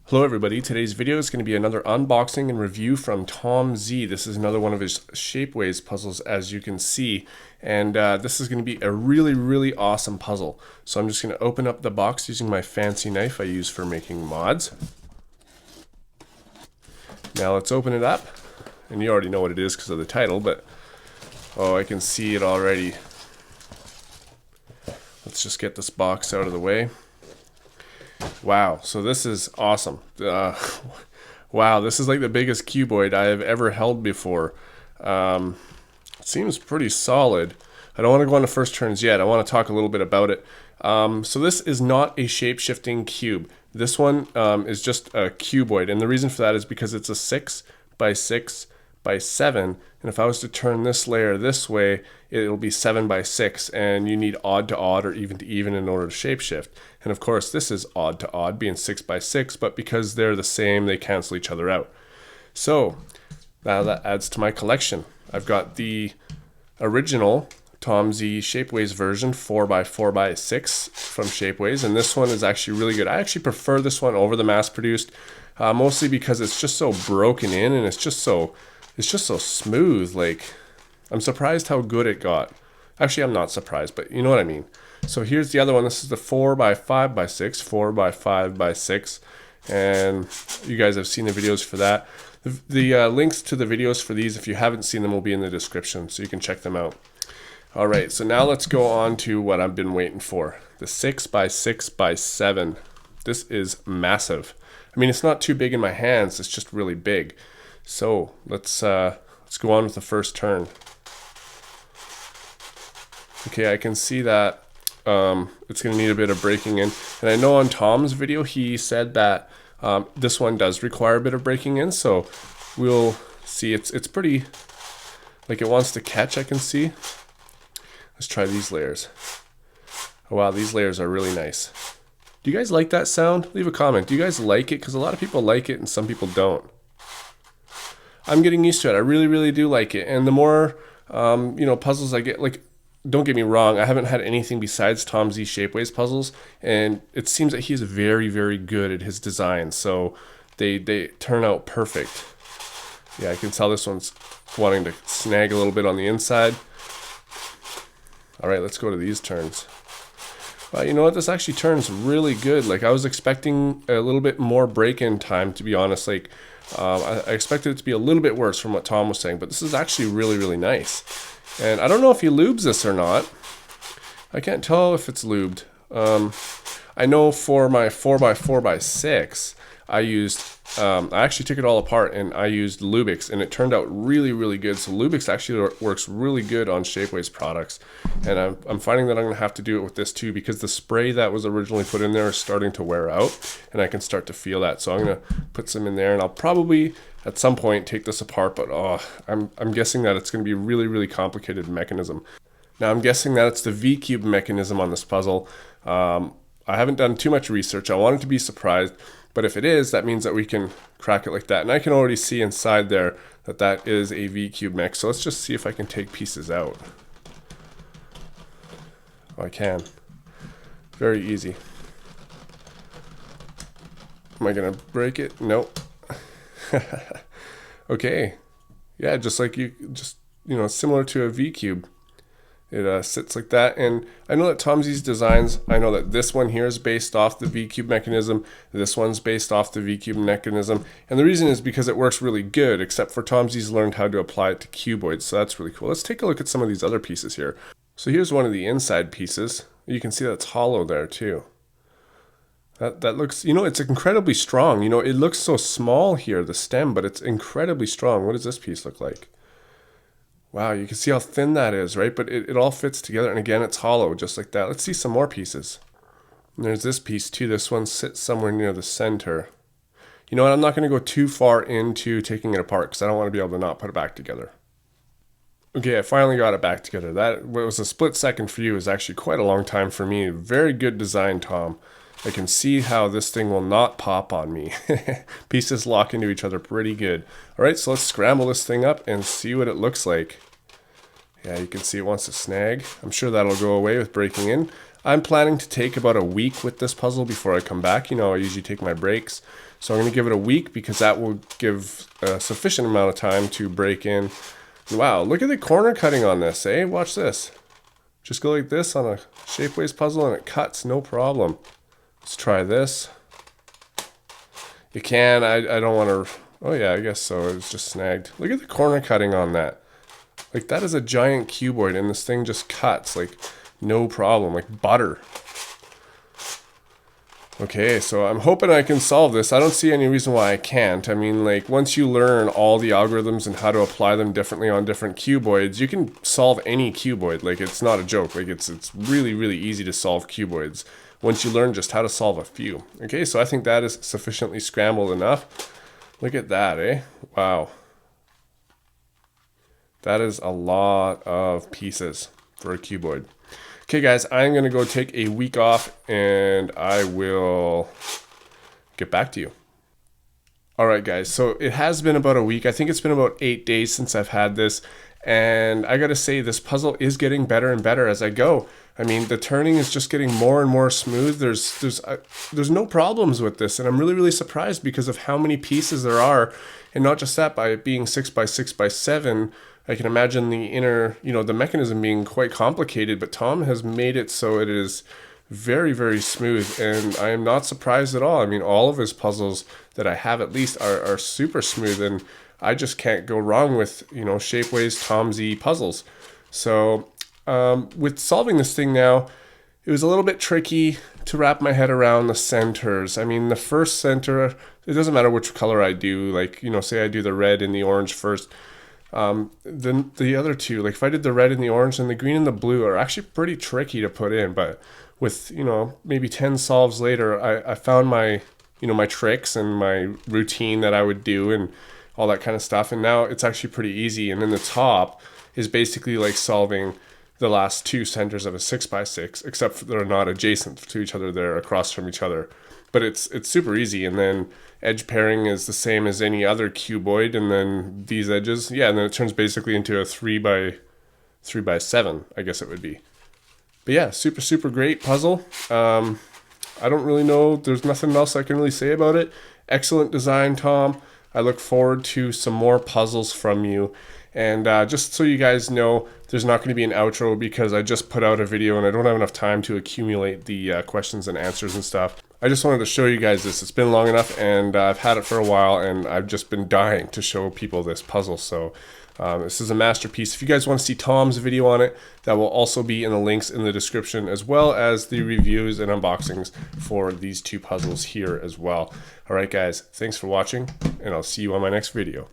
Hello everybody, today's video is going to be another unboxing and review from Tom Z. This is another one of his Shapeways puzzles, as you can see, and this is going to be a really awesome puzzle. So I'm just going to open up the box using my fancy knife I use for making mods. Now let's open it up, and you already know what it is because of the title, but oh, I can see it already. Let's just get this box out of the way. Wow, so this is awesome. Wow, this is like the biggest cuboid I have ever held before. It seems pretty solid. I don't want to go on the first turns yet. I want to talk a little bit about it. So this is not a shape-shifting cube. This one is just a cuboid, and the reason for that is because it's a 6 by 6 by 7, and if I was to turn this layer this way, it'll be 7 by 6, and you need odd to odd or even to even in order to shapeshift. And of course this is odd to odd, being 6 by 6, but because they're the same, they cancel each other out. So now that adds to my collection. I've got the original Tom Z Shapeways version 4 by 4 by 6 from Shapeways, and this one is actually really good. I actually prefer this one over the mass-produced, mostly because it's just so broken in, and it's just so smooth. Like, I'm surprised how good it got. Actually, I'm not surprised, but you know what I mean. So here's the other one. This is the 4 by 5 by 6, 4 by 5 by 6, and you guys have seen the videos for that. The links to the videos for these, if you haven't seen them, will be in the description, so you can check them out. All right, so now let's go on to what I've been waiting for. The 6 by 6 by 7. This is massive. I mean, it's not too big in my hands, it's just really big. So let's go on with the first turn. Okay, I can see that it's going to need a bit of breaking in, and I know on Tom's video he said that this one does require a bit of breaking in, so we'll see. It's pretty, like, it wants to catch, I can see. Let's try these layers. Oh wow, these layers are really nice. Do you guys like that sound? Leave a comment. Do you guys like it? Because a lot of people like it and some people don't. I'm getting used to it. I really do like it. And the more puzzles I get, like, don't get me wrong, I haven't had anything besides Tom Z Shapeways puzzles, and it seems that he's very good at his designs, so they turn out perfect. Yeah, I can tell this one's wanting to snag a little bit on the inside. All right, let's go to these turns. You know what? This actually turns really good. Like, I was expecting a little bit more break-in time, to be honest. Like, I expected it to be a little bit worse from what Tom was saying, but this is actually really nice. And I don't know if he lubes this or not. I can't tell if it's lubed. I know for my 4 by 4 by 6, I used, I actually took it all apart and I used Lubix, and it turned out really good. So Lubix actually works really good on Shapeways products, and I'm finding that I'm gonna have to do it with this too, because the spray that was originally put in there is starting to wear out, and I can start to feel that. So I'm gonna put some in there, and I'll probably at some point take this apart, but I'm guessing that it's gonna be a really complicated mechanism. Now I'm guessing that it's the V-cube mechanism on this puzzle. I haven't done too much research. I wanted to be surprised, but if it is, that means that we can crack it like that. And I can already see inside there that that is a V-cube mech. So let's just see if I can take pieces out. Oh, I can. Very easy. Am I gonna break it? Nope. Okay. Yeah, just like similar to a V-cube. It sits like that, and I know that Tom Z's designs, I know that this one here is based off the V-cube mechanism, this one's based off the V-cube mechanism, and the reason is because it works really good, except for Tom Z's learned how to apply it to cuboids, so that's really cool. Let's take a look at some of these other pieces here. So here's one of the inside pieces. You can see that it's hollow there too. That looks, it's incredibly strong. It looks so small here, the stem, but it's incredibly strong. What does this piece look like? Wow, you can see how thin that is, right? But it all fits together, and again, it's hollow, just like that. Let's see some more pieces. And there's this piece too. This one sits somewhere near the center. You know what? I'm not going to go too far into taking it apart because I don't want to be able to not put it back together. Okay, I finally got it back together. That was a split second for you. Is actually quite a long time for me. Very good design, Tom. I can see how this thing will not pop on me. Pieces lock into each other pretty good. All right, so let's scramble this thing up and see what it looks like. Yeah, you can see it wants to snag. I'm sure that'll go away with breaking in. I'm planning to take about a week with this puzzle before I come back. You know, I usually take my breaks. So I'm going to give it a week because that will give a sufficient amount of time to break in. Wow, look at the corner cutting on this, eh? Watch this. Just go like this on a Shapeways puzzle and it cuts, no problem. Let's try this. You can, I don't want to, oh yeah, I guess so, it's just snagged. Look at the corner cutting on that. Like that is a giant cuboid and this thing just cuts, like no problem, like butter. Okay, so I'm hoping I can solve this. I don't see any reason why I can't. I mean, like, once you learn all the algorithms and how to apply them differently on different cuboids, you can solve any cuboid. Like, it's not a joke. Like, it's really, really easy to solve cuboids once you learn just how to solve a few. Okay, so I think that is sufficiently scrambled enough. Look at that, eh? Wow. That is a lot of pieces for a cuboid. Okay guys, I'm going to go take a week off and I will get back to you. Alright guys, so it has been about a week. I think it's been about 8 days since I've had this. And I gotta say, this puzzle is getting better and better as I go. I mean, the turning is just getting more and more smooth. There's no problems with this. And I'm really, really surprised because of how many pieces there are. And not just that, by it being 6x6x7, I can imagine the inner, you know, the mechanism being quite complicated, but Tom has made it so it is very, very smooth, and I am not surprised at all. I mean, all of his puzzles that I have at least are super smooth, and I just can't go wrong with, you know, Shapeways Tom Z puzzles. So with solving this thing now, it was a little bit tricky to wrap my head around the centers. I mean, the first center, it doesn't matter which color I do, like, you know, say I do the red and the orange first. Then the other two, like if I did the red and the orange, and the green and the blue are actually pretty tricky to put in, but with, you know, maybe 10 solves later, I found my, you know, my tricks and my routine that I would do and all that kind of stuff, and now it's actually pretty easy. And then the top is basically like solving the last two centers of a 6x6, except they're not adjacent to each other, they're across from each other. But it's super easy. And then edge pairing is the same as any other cuboid, and then these edges, yeah, and then it turns basically into a 3x7, I guess it would be. But yeah, super great puzzle. I don't really know, there's nothing else I can really say about it. Excellent design, Tom. I look forward to some more puzzles from you. And just so you guys know, there's not going to be an outro because I just put out a video and I don't have enough time to accumulate the questions and answers and stuff. I just wanted to show you guys this. It's been long enough, and I've had it for a while, and I've just been dying to show people this puzzle. So this is a masterpiece. If you guys want to see Tom's video on it, that will also be in the links in the description, as well as the reviews and unboxings for these two puzzles here as well. All right, guys, thanks for watching, and I'll see you on my next video.